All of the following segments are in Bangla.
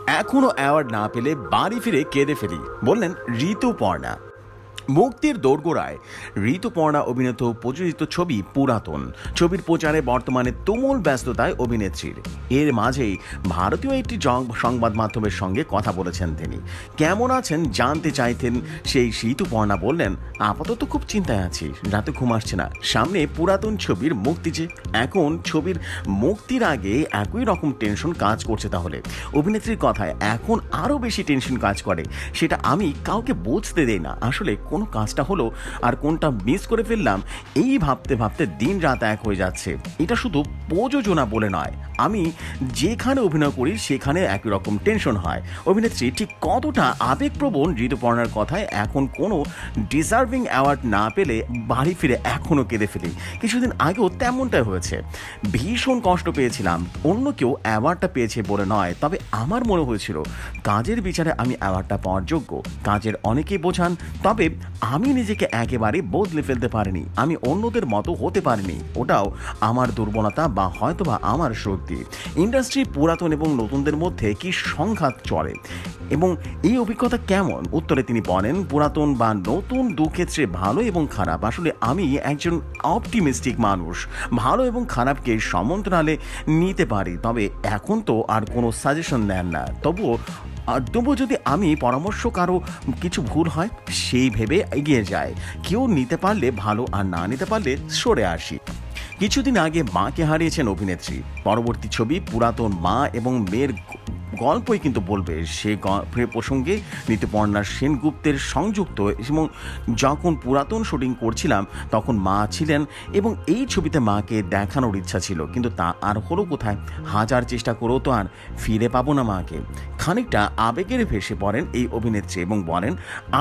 এখনো অ্যাওয়ার্ড না পেলে বাড়ি ফিরে কেঁদে ফেলি, বললেন ঋতুপর্ণা। মুক্তির দোরগোড়ায় ঋতুপর্ণা অভিনীত প্রযোজিত ছবি পুরাতন। ছবির প্রচারে বর্তমানে তুমুল ব্যস্ততায় অভিনেত্রীর। এর মাঝেই ভারতীয় একটি সংবাদ মাধ্যমের সঙ্গে কথা বলেছেন তিনি। কেমন আছেন জানতে চাইতেন সেই ঋতুপর্ণা বললেন, আপাতত খুব চিন্তায় আছি, রাতে ঘুম আসছে না। সামনে পুরাতন ছবির মুক্তি, যে এখন ছবির মুক্তির আগে একই রকম টেনশন কাজ করছে। তাহলে অভিনেত্রীর কথায় এখন আরও বেশি টেনশন কাজ করে, সেটা আমি কাউকে বুঝতে দেই না। আসলে কোনো কাজটা হলো আর কোনটা মিস করে ফেললাম, এই ভাবতে ভাবতে দিন রাত এক হয়ে যাচ্ছে। এটা শুধু প্রযোজনা বলে নয়, আমি যেখানে অভিনয় করি সেখানে একই রকম টেনশন হয়। অভিনেত্রী ঠিক কতটা আবেগপ্রবণ ঋতুপর্ণার কথায় এখন কোনো ডিজার্ভিং অ্যাওয়ার্ড না পেলে বাড়ি ফিরে এখনও কেঁদে ফেলি। কিছুদিন আগেও তেমনটাই হয়েছে। ভীষণ কষ্ট পেয়েছিলাম, অন্য কেউ অ্যাওয়ার্ডটা পেয়েছে বলে নয়, তবে আমার মনে হয়েছিল কাজের বিচারে আমি অ্যাওয়ার্ডটা পাওয়ার যোগ্য। কাজের অনেকেই বোঝান, তবে আমি নিজেকে একেবারে বদলে ফেলতে পারিনি। আমি অন্যদের মতো হতে পারিনি। ওটাও আমার দুর্বলতা বা হয়তোবা আমার শক্তি। ইন্ডাস্ট্রি পুরাতন এবং নতুনদের মধ্যে কি সংঘাত চলে এবং এই অভিজ্ঞতা কেমন? উত্তরে তিনি বলেন, পুরাতন বা নতুন দুক্ষেত্রে ভালো এবং খারাপ। আসলে আমি একজন অপটিমিস্টিক মানুষ, ভালো এবং খারাপকে সমান্তরালে নিতে পারি। তবে এখন তো আর কোনো সাজেশন দেন না, তবুও যদি আমি পরামর্শ কারো কিছু ভুল হয় সেই ভেবে এগিয়ে যায়। কেউ নিতে পারলে ভালো, আর না নিতে পারলে সরে আসি। কিছুদিন আগে মাকে হারিয়েছেন অভিনেত্রী। পরবর্তী ছবি পুরাতন মা এবং মেয়ের গল্পই কিন্তু বলবে। সে প্রসঙ্গে ঋতুপর্ণা সেনগুপ্তের সংযুক্ত, এবং যখন পুরাতন শুটিং করছিলাম তখন মা ছিলেন এবং এই ছবিতে মাকে দেখানোর ইচ্ছা ছিল, কিন্তু তা আর হলো কোথায়? হাজার চেষ্টা করেও তো আর ফিরে পাবো না মাকে। খানিকটা আবেগের ভেসে পড়েন এই অভিনেত্রী এবং বলেন,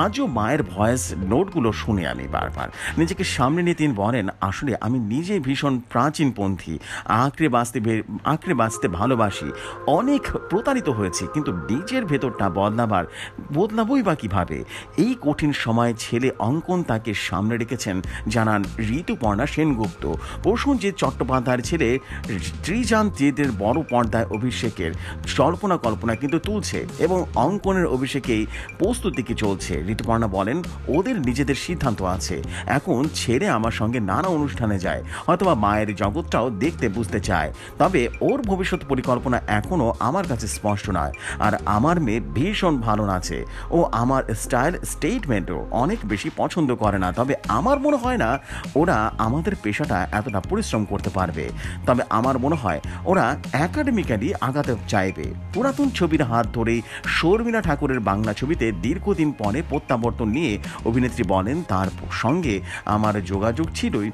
আজও মায়ের ভয়েস নোটগুলো শুনে আমি বারবার নিজেকে সামনে নিয়ে তিনি বলেন, আসলে আমি নিজে ভীষণ প্রাচীনপন্থী, আঁকড়ে বাঁচতে ভালোবাসি, অনেক প্রতারিত হয়েছি, কিন্তু নিজের ভেতরটা বদলাবই বা কিভাবে? এই কঠিন সময়ে ছেলে অঙ্কন তাকে সামনে রেখেছেন, জানান ঋতুপর্ণা সেনগুপ্ত। প্রসেনজিৎ চট্টোপাধ্যায়ের ছেলে ত্রিজান্তের বড় পর্দায় অভিষেকের কল্পনা কিন্তু তুলছে এবং অঙ্কনের অভিষেকেই প্রস্তুতি কি চলছে। ঋতুপর্ণা বলেন, ওদের নিজেদের সিদ্ধান্ত আছে। এখন ছেড়ে আমার সঙ্গে নানা অনুষ্ঠানে যায়, হয়তোবা মায়ের জগৎটাও দেখতে বুঝতে চায়। তবে ওর ভবিষ্যৎ পরিকল্পনা এখনও আমার কাছে স্পষ্ট নয়। আর আমার মেয়ে ভীষণ ভালো নাচে, ও আমার স্টেটমেন্টও অনেক বেশি পছন্দ করে না। তবে আমার মনে হয় না ওরা আমাদের পেশাটা এতটা পরিশ্রম করতে পারবে। তবে আমার মনে হয় ওরা একাডেমিক্যালি আগাতে চাইবে। পুরাতন ছবির হাত ধরেই শর্মিলা ঠাকুরের বাংলা ছবিতে দীর্ঘদিন পরে প্রত্যাবর্তন নিয়ে অভিনেত্রী বলেন, তার সঙ্গে আমার যোগাযোগ ছিলই।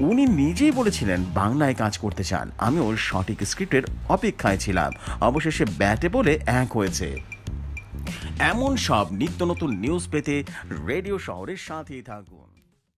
উনি নিজেই বলেছিলেন বাংলায় কাজ করতে চান। আমিও সঠিক স্ক্রিপ্টের অপেক্ষায় ছিলাম। অবশেষে ব্যাটে বলে এক হয়েছে। এমন সব নিত্য নতুন নিউজ পেতে রেডিও শহরের সাথেই থাকুন।